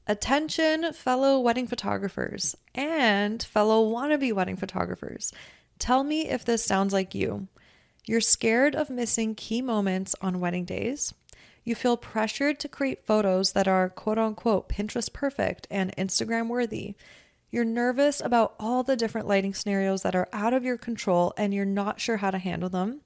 Attention, fellow wedding photographers and fellow wannabe wedding photographers. Tell me if this sounds like you. You're scared of missing key moments on wedding days. You feel pressured to create photos that are quote unquote Pinterest perfect and Instagram worthy. You're nervous about all the different lighting scenarios that are out of your control and you're not sure how to handle them.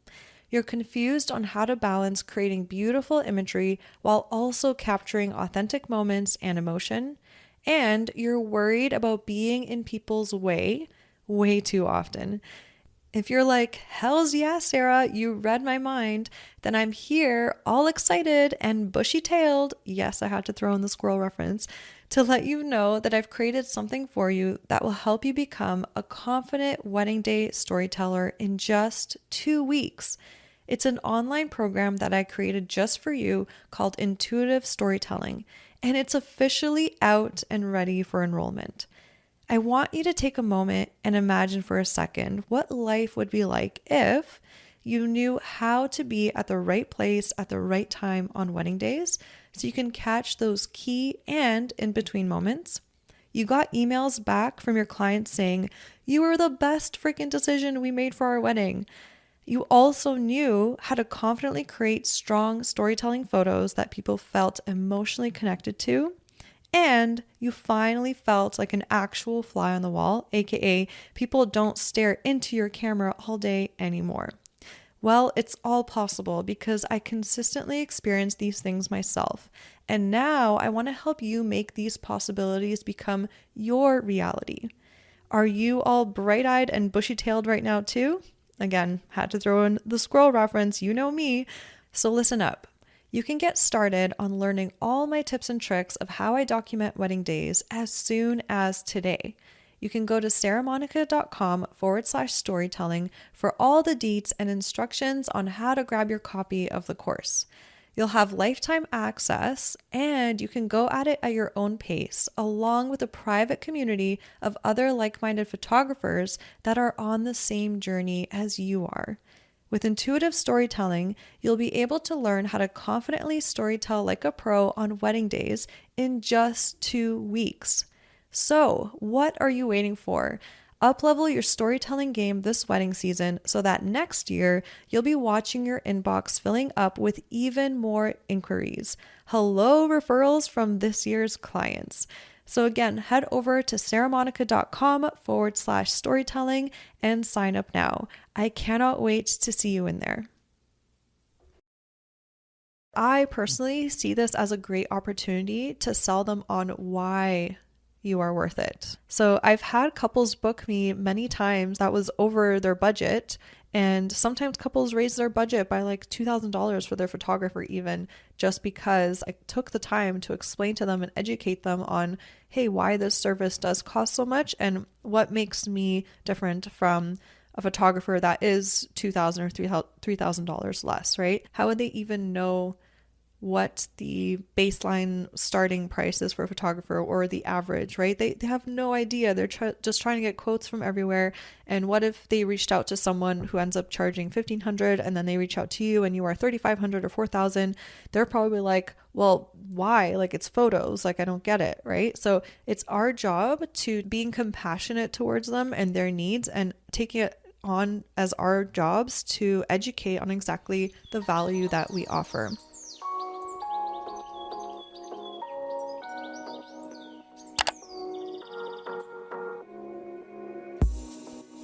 You're confused on how to balance creating beautiful imagery while also capturing authentic moments and emotion. And you're worried about being in people's way too often. If you're like, hells yeah, Sarah, you read my mind, then I'm here all excited and bushy tailed. Yes, I had to throw in the squirrel reference to let you know that I've created something for you that will help you become a confident wedding day storyteller in just 2 weeks. It's an online program that I created just for you called Intuitive Storytelling, and it's officially out and ready for enrollment. I want you to take a moment and imagine for a second what life would be like if you knew how to be at the right place at the right time on wedding days so you can catch those key and in between moments. You got emails back from your clients saying, "You were the best freaking decision we made for our wedding." You also knew how to confidently create strong storytelling photos that people felt emotionally connected to. And you finally felt like an actual fly on the wall, aka people don't stare into your camera all day anymore. Well, it's all possible because I consistently experience these things myself. And now I want to help you make these possibilities become your reality. Are you all bright-eyed and bushy-tailed right now too? Again, had to throw in the squirrel reference, you know me. So listen up. You can get started on learning all my tips and tricks of how I document wedding days as soon as today. You can go to saramonika.com/storytelling for all the deets and instructions on how to grab your copy of the course. You'll have lifetime access and you can go at it at your own pace, along with a private community of other like-minded photographers that are on the same journey as you are. With intuitive storytelling, you'll be able to learn how to confidently storytell like a pro on wedding days in just 2 weeks. So, what are you waiting for? Uplevel your storytelling game this wedding season so that next year you'll be watching your inbox filling up with even more inquiries. Hello, referrals from this year's clients. So again, head over to saramonika.com/storytelling and sign up now. I cannot wait to see you in there. I personally see this as a great opportunity to sell them on why you are worth it. So I've had couples book me many times that was over their budget. And sometimes couples raise their budget by like $2,000 for their photographer, even just because I took the time to explain to them and educate them on, hey, why this service does cost so much and what makes me different from a photographer that is $2,000 or $3,000 less, right? How would they even know what the baseline starting price is for a photographer or the average, right? They have no idea. They're just trying to get quotes from everywhere. And what if they reached out to someone who ends up charging $1,500 and then they reach out to you and you are $3,500 or $4,000? They're probably like, well, why? Like, it's photos. Like, I don't get it, right? So it's our job to being compassionate towards them and their needs and taking it on as our jobs to educate on exactly the value that we offer.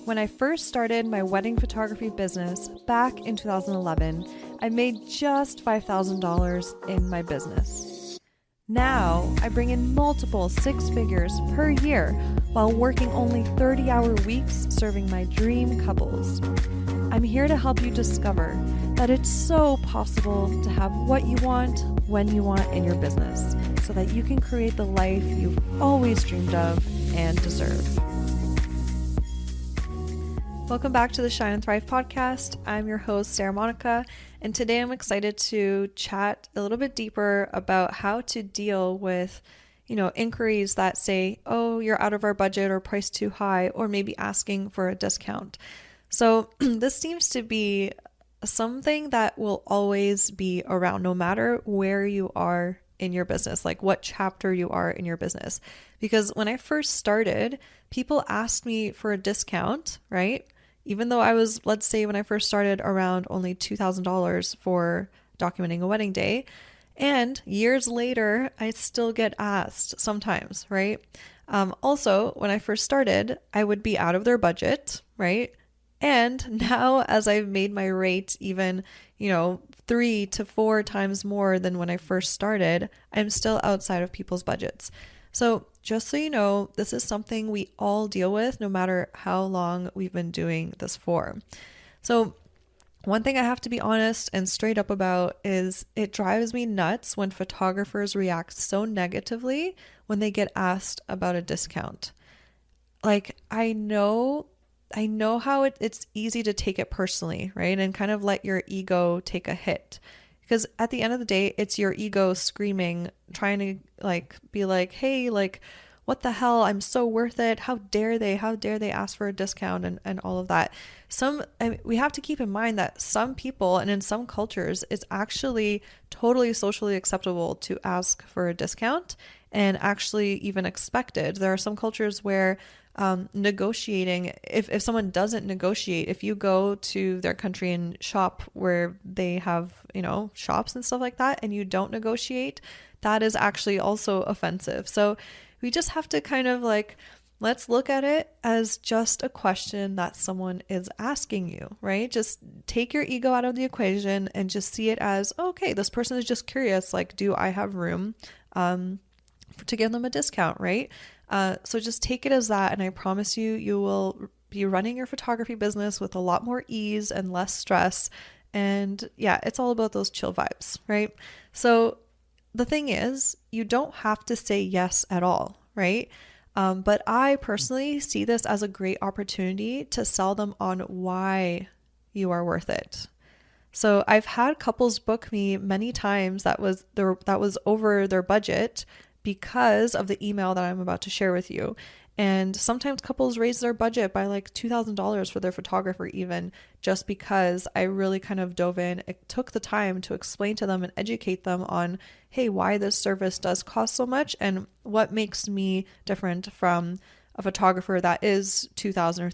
When I first started my wedding photography business back in 2011, I made just $5,000 in my business. Now, I bring in multiple six figures per year while working only 30-hour weeks serving my dream couples. I'm here to help you discover that it's so possible to have what you want when you want in your business so that you can create the life you've always dreamed of and deserve. Welcome back to the Shine and Thrive podcast. I'm your host, Sara Monika, and today I'm excited to chat a little bit deeper about how to deal with, inquiries that say, oh, you're out of our budget or priced too high, or maybe asking for a discount. So this seems to be something that will always be around no matter where you are in your business, like what chapter you are in your business. Because when I first started, people asked me for a discount, right? Even though I was, let's say when I first started, around only $2,000 for documenting a wedding day. And years later, I still get asked sometimes, right? Also, when I first started, I would be out of their budget, right? And now, as I've made my rate even, 3 to 4 times more than when I first started, I'm still outside of people's budgets. So, just so you know, this is something we all deal with no matter how long we've been doing this for. So, one thing I have to be honest and straight up about is it drives me nuts when photographers react so negatively when they get asked about a discount. Like, I know how it's easy to take it personally, right? And kind of let your ego take a hit. Because at the end of the day, it's your ego screaming, trying to be like, hey, what the hell? I'm so worth it. How dare they? How dare they ask for a discount and all of that? We have to keep in mind that some people and in some cultures, it's actually totally socially acceptable to ask for a discount and actually even expected. There are some cultures where negotiating, if someone doesn't negotiate, if you go to their country and shop where they have, shops and stuff like that, and you don't negotiate, that is actually also offensive. So we just have to kind of let's look at it as just a question that someone is asking you, right? Just take your ego out of the equation and just see it as, okay, this person is just curious. Do I have room to give them a discount, right? So just take it as that. And I promise you, you will be running your photography business with a lot more ease and less stress. And yeah, it's all about those chill vibes, right? So the thing is, you don't have to say yes at all, right? But I personally see this as a great opportunity to sell them on why you are worth it. So I've had couples book me many times that was over their budget because of the email that I'm about to share with you. And sometimes couples raise their budget by $2,000 for their photographer, even just because I really kind of dove in. It took the time to explain to them and educate them on, hey, why this service does cost so much and what makes me different from a photographer that is $2,000 or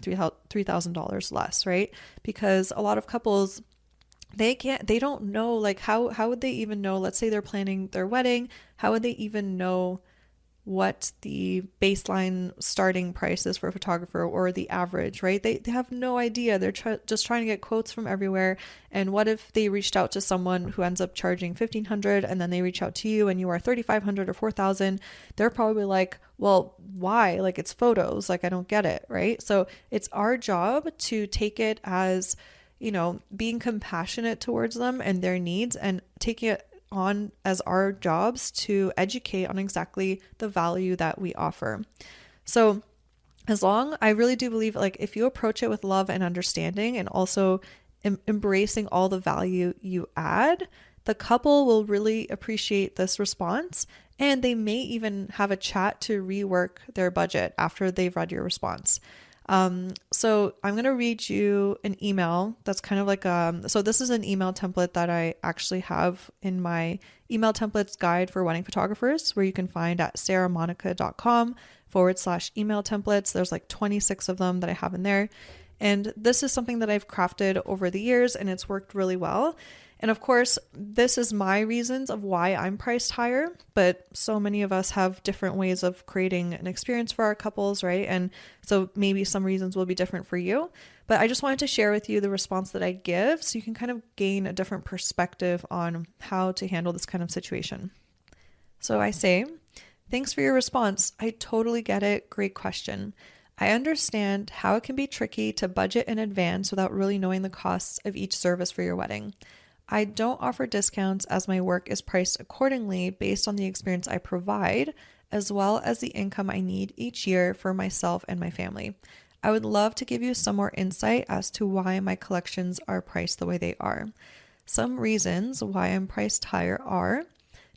$3,000 less, right? Because a lot of couples, they don't know, how would they even know, let's say they're planning their wedding, how would they even know what the baseline starting price is for a photographer or the average, right? They have no idea. They're just trying to get quotes from everywhere. And what if they reached out to someone who ends up charging $1,500 and then they reach out to you and you are $3,500 or $4,000? They're probably like, well, why? It's photos. I don't get it, right? So it's our job to take it as, being compassionate towards them and their needs and taking it on as our jobs to educate on exactly the value that we offer. So I really do believe if you approach it with love and understanding and also embracing all the value you add, the couple will really appreciate this response and they may even have a chat to rework their budget after they've read your response. So I'm going to read you an email that's kind of so this is an email template that I actually have in my email templates guide for wedding photographers, where you can find at saramonika.com/email templates. There's 26 of them that I have in there. And this is something that I've crafted over the years and it's worked really well. And of course, this is my reasons of why I'm priced higher, but so many of us have different ways of creating an experience for our couples, right? And so maybe some reasons will be different for you, but I just wanted to share with you the response that I give so you can kind of gain a different perspective on how to handle this kind of situation. So I say, thanks for your response. I totally get it. Great question. I understand how it can be tricky to budget in advance without really knowing the costs of each service for your wedding. I don't offer discounts as my work is priced accordingly based on the experience I provide, as well as the income I need each year for myself and my family. I would love to give you some more insight as to why my collections are priced the way they are. Some reasons why I'm priced higher are: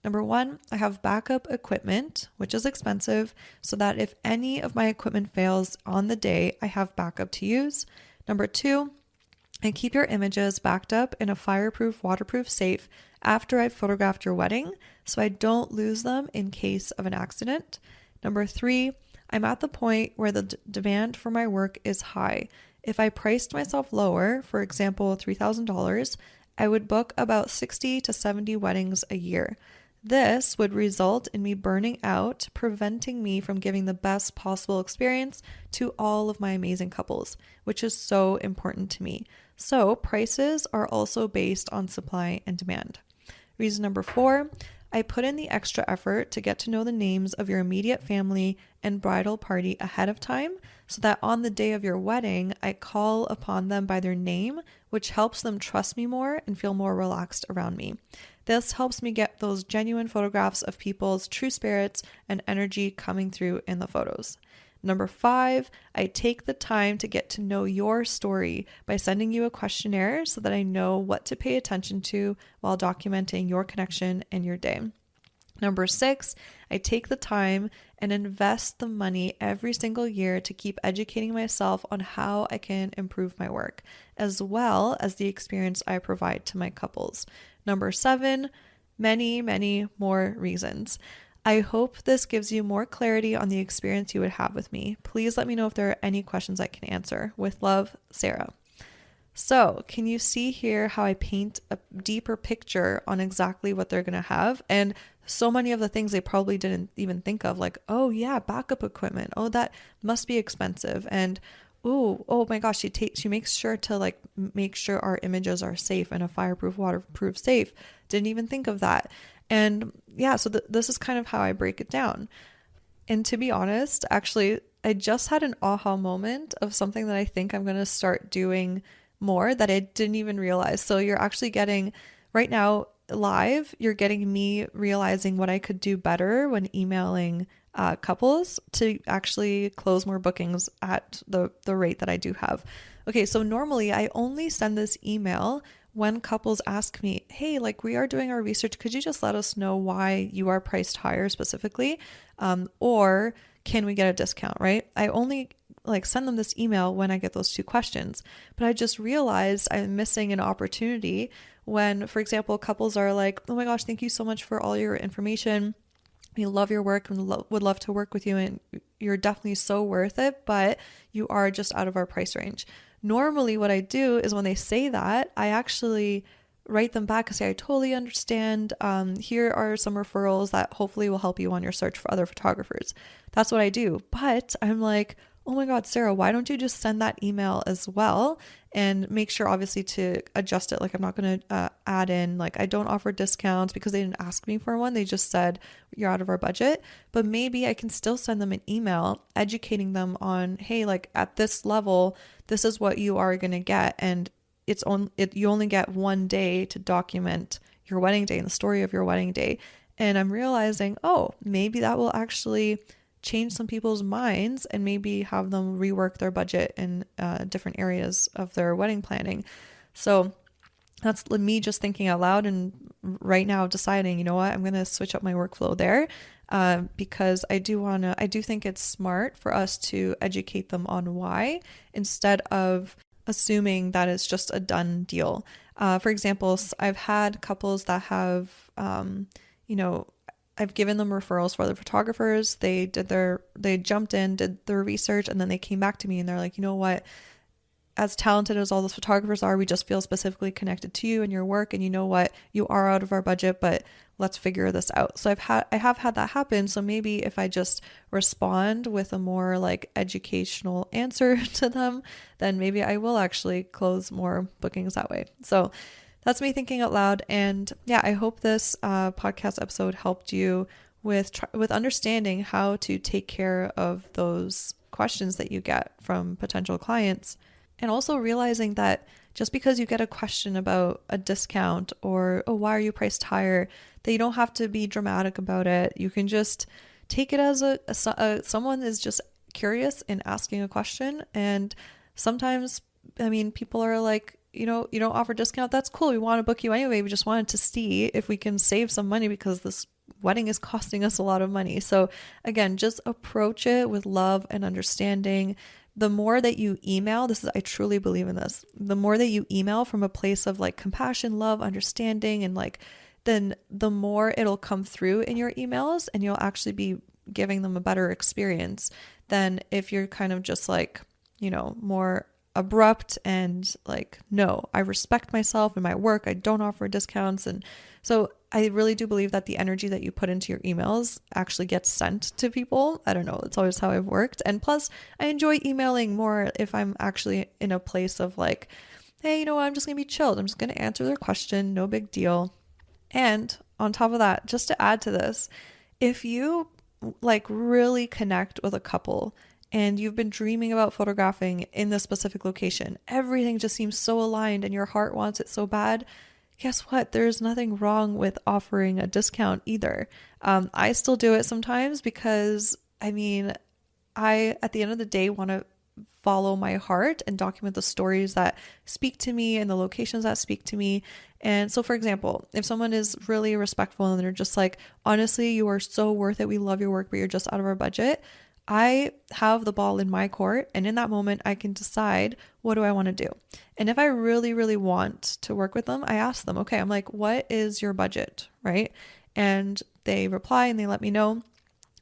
number one, I have backup equipment, which is expensive, so that if any of my equipment fails on the day, I have backup to use. Number two, and keep your images backed up in a fireproof, waterproof safe after I've photographed your wedding so I don't lose them in case of an accident. Number 3, I'm at the point where the demand for my work is high. If I priced myself lower, for example, $3,000, I would book about 60 to 70 weddings a year. This would result in me burning out, preventing me from giving the best possible experience to all of my amazing couples, which is so important to me. So prices are also based on supply and demand. Reason number 4, I put in the extra effort to get to know the names of your immediate family and bridal party ahead of time so that on the day of your wedding, I call upon them by their name, which helps them trust me more and feel more relaxed around me. This helps me get those genuine photographs of people's true spirits and energy coming through in the photos. Number 5, I take the time to get to know your story by sending you a questionnaire so that I know what to pay attention to while documenting your connection and your day. Number 6, I take the time and invest the money every single year to keep educating myself on how I can improve my work, as well as the experience I provide to my couples. Number 7, many, many more reasons. I hope this gives you more clarity on the experience you would have with me. Please let me know if there are any questions I can answer. With love, Sara. So, can you see here how I paint a deeper picture on exactly what they're going to have? And so many of the things they probably didn't even think of, like, oh yeah, backup equipment. Oh, that must be expensive. And oh my gosh, she makes sure to like make sure our images are safe in a fireproof, waterproof safe. Didn't even think of that. And yeah, so this is kind of how I break it down. And to be honest, actually, I just had an aha moment of something that I think I'm going to start doing more that I didn't even realize. So you're actually getting right now live, you're getting me realizing what I could do better when emailing couples to actually close more bookings at the rate that I do have. Okay, so normally I only send this email when couples ask me, hey, like we are doing our research, could you just let us know why you are priced higher specifically? Or can we get a discount, right? I only like send them this email when I get those 2 questions. But I just realized I'm missing an opportunity when, for example, couples are like, oh my gosh, thank you so much for all your information. We love your work and would love to work with you, and you're definitely so worth it, but you are just out of our price range. Normally what I do is when they say that, I actually write them back and say, I totally understand. Here are some referrals that hopefully will help you on your search for other photographers. That's what I do. But I'm like, oh my God, Sara, why don't you just send that email as well and make sure obviously to adjust it. Like I'm not going to add in, like I don't offer discounts because they didn't ask me for one. They just said you're out of our budget, but maybe I can still send them an email educating them on, hey, like at this level, this is what you are going to get. And you only get one day to document your wedding day and the story of your wedding day. And I'm realizing, oh, maybe that will actually change some people's minds and maybe have them rework their budget in different areas of their wedding planning. So that's me just thinking out loud and right now deciding, you know what, I'm going to switch up my workflow there because I do think it's smart for us to educate them on why instead of assuming that it's just a done deal. For example, I've had couples that have, I've given them referrals for other photographers. They jumped in, did their research, and then they came back to me and they're like, you know what, as talented as all those photographers are, we just feel specifically connected to you and your work. And you know what, you are out of our budget, but let's figure this out. So I have had that happen. So maybe if I just respond with a more like educational answer to them, then maybe I will actually close more bookings that way. So that's me thinking out loud. And yeah, I hope this podcast episode helped you with understanding how to take care of those questions that you get from potential clients. And also realizing that just because you get a question about a discount or, oh, why are you priced higher, that you don't have to be dramatic about it. You can just take it as someone is just curious and asking a question. And sometimes, I mean, people are like, you don't offer discount. That's cool. We want to book you anyway. We just wanted to see if we can save some money because this wedding is costing us a lot of money. So again, just approach it with love and understanding. the more that you email, I truly believe in this. The more that you email from a place of like compassion, love, understanding, and like, then the more it'll come through in your emails and you'll actually be giving them a better experience than if you're kind of just like, more abrupt and like, no, I respect myself and my work. I don't offer discounts. And so I really do believe that the energy that you put into your emails actually gets sent to people. I don't know. It's always how I've worked. And plus, I enjoy emailing more if I'm actually in a place of like, hey, you know what? I'm just going to be chilled. I'm just going to answer their question. No big deal. And on top of that, just to add to this, if you like really connect with a couple and you've been dreaming about photographing in this specific location, everything just seems so aligned and your heart wants it so bad, guess what? There's nothing wrong with offering a discount either. I still do it sometimes because, I mean, I, at the end of the day, want to follow my heart and document the stories that speak to me and the locations that speak to me. And so, for example, if someone is really respectful and they're just like, honestly, you are so worth it. We love your work, but you're just out of our budget. I have the ball in my court. And in that moment, I can decide, what do I want to do? And if I really, really want to work with them, I ask them, okay, I'm like, what is your budget? Right? And they reply and they let me know.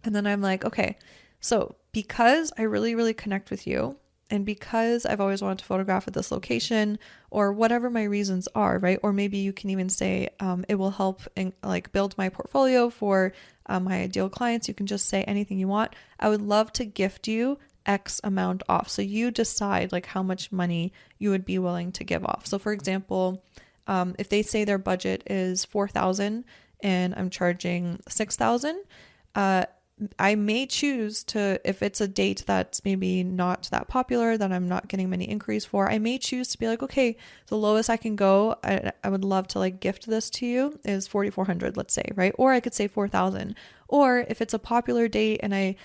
And then I'm like, okay, so because I really, really connect with you, and because I've always wanted to photograph at this location, or whatever my reasons are, right? Or maybe you can even say it will help like build my portfolio for my ideal clients. You can just say anything you want. I would love to gift you X amount off. So you decide like how much money you would be willing to give off. So for example, if they say their budget is 4,000 and I'm charging 6,000, I may choose to, if it's a date that's maybe not that popular, that I'm not getting many inquiries for, I may choose to be like, okay, the lowest I can go, I would love to like gift this to you is 4,400, let's say, right? Or I could say 4,000. Or if it's a popular date and I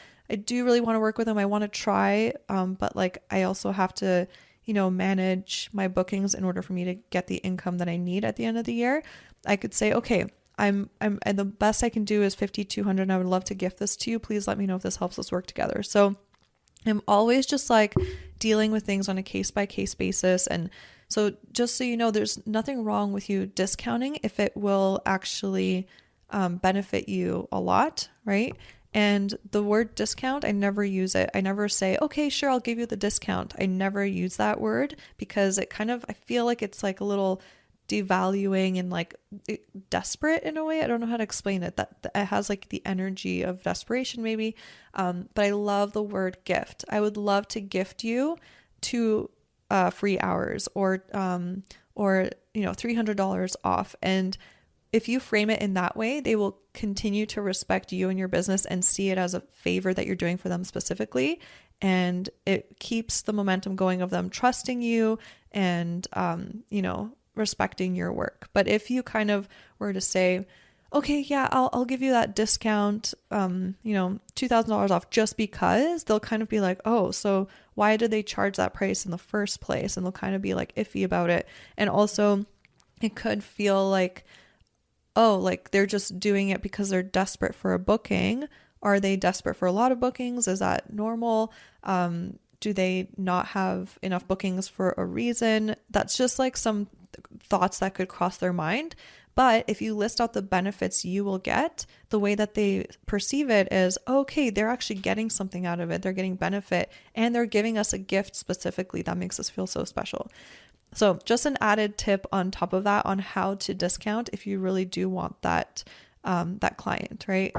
do really want to work with them, I want to try, but like I also have to, manage my bookings in order for me to get the income that I need at the end of the year. I could say, okay, and the best I can do is 5,200 and I would love to gift this to you. Please let me know if this helps us work together. So I'm always just like dealing with things on a case by case basis. And so just so you know, there's nothing wrong with you discounting if it will actually benefit you a lot, right? And the word discount, I never use it. I never say, okay, sure, I'll give you the discount. I never use that word because it kind of, I feel like it's like a little devaluing and like desperate in a way. I don't know how to explain it. That it has like the energy of desperation maybe. But I love the word gift. I would love to gift you 2 free hours or $300 off. And if you frame it in that way, they will continue to respect you and your business and see it as a favor that you're doing for them specifically. And it keeps the momentum going of them trusting you and, respecting your work. But if you kind of were to say, okay, yeah, I'll give you that discount, $2,000 off just because, they'll kind of be like, oh, so why did they charge that price in the first place? And they'll kind of be like iffy about it. And also it could feel like, oh, like they're just doing it because they're desperate for a booking. Are they desperate for a lot of bookings? Is that normal? Do they not have enough bookings for a reason? That's just like some thoughts that could cross their mind. But if you list out the benefits you will get, the way that they perceive it is, okay, they're actually getting something out of it. They're getting benefit and they're giving us a gift specifically that makes us feel so special. So just an added tip on top of that on how to discount if you really do want that client, right?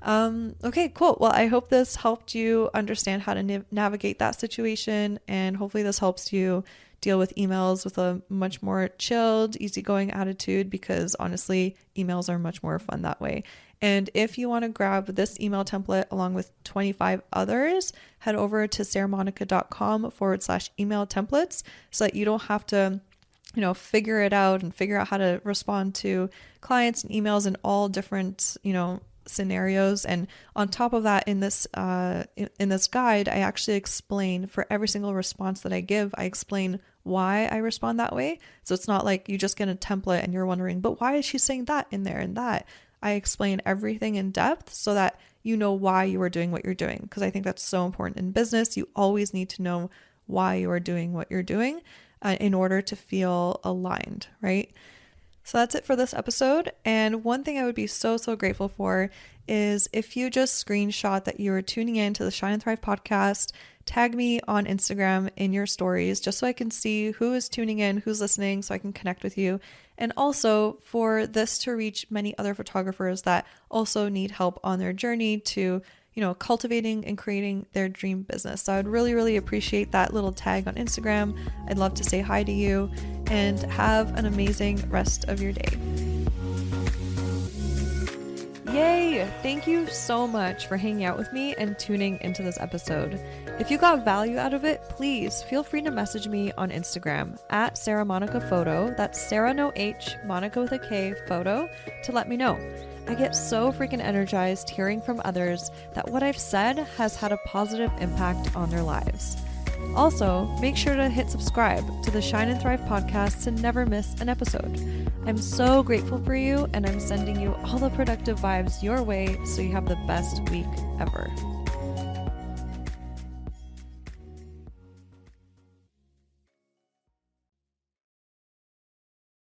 Okay, cool. Well, I hope this helped you understand how to navigate that situation, and hopefully this helps you deal with emails with a much more chilled, easygoing attitude, because honestly, emails are much more fun that way. And if you want to grab this email template along with 25 others, head over to saramonika.com/email templates so that you don't have to figure it out and figure out how to respond to clients and emails in all different, scenarios. And on top of that, in this guide, I actually explain for every single response that I give, I explain why I respond that way. So it's not like you just get a template and you're wondering, but why is she saying that in there and that? I explain everything in depth so that you know why you are doing what you're doing. Because I think that's so important in business. You always need to know why you are doing what you're doing in order to feel aligned, right? So that's it for this episode. And one thing I would be so grateful for is if you just screenshot that you are tuning in to the Shine and Thrive podcast, tag me on Instagram in your stories, just so I can see who is tuning in, who's listening, so I can connect with you. And also for this to reach many other photographers that also need help on their journey to, cultivating and creating their dream business. So I'd really appreciate that little tag on Instagram. I'd love to say hi to you, and have an amazing rest of your day. Yay! Thank you so much for hanging out with me and tuning into this episode. If you got value out of it, please feel free to message me on Instagram at Sara Monika Photo. That's Sara no H, Monika with a K, photo, to let me know. I get so freaking energized hearing from others that what I've said has had a positive impact on their lives. Also, make sure to hit subscribe to the Shine and Thrive podcast to never miss an episode. I'm so grateful for you, and I'm sending you all the productive vibes your way so you have the best week ever.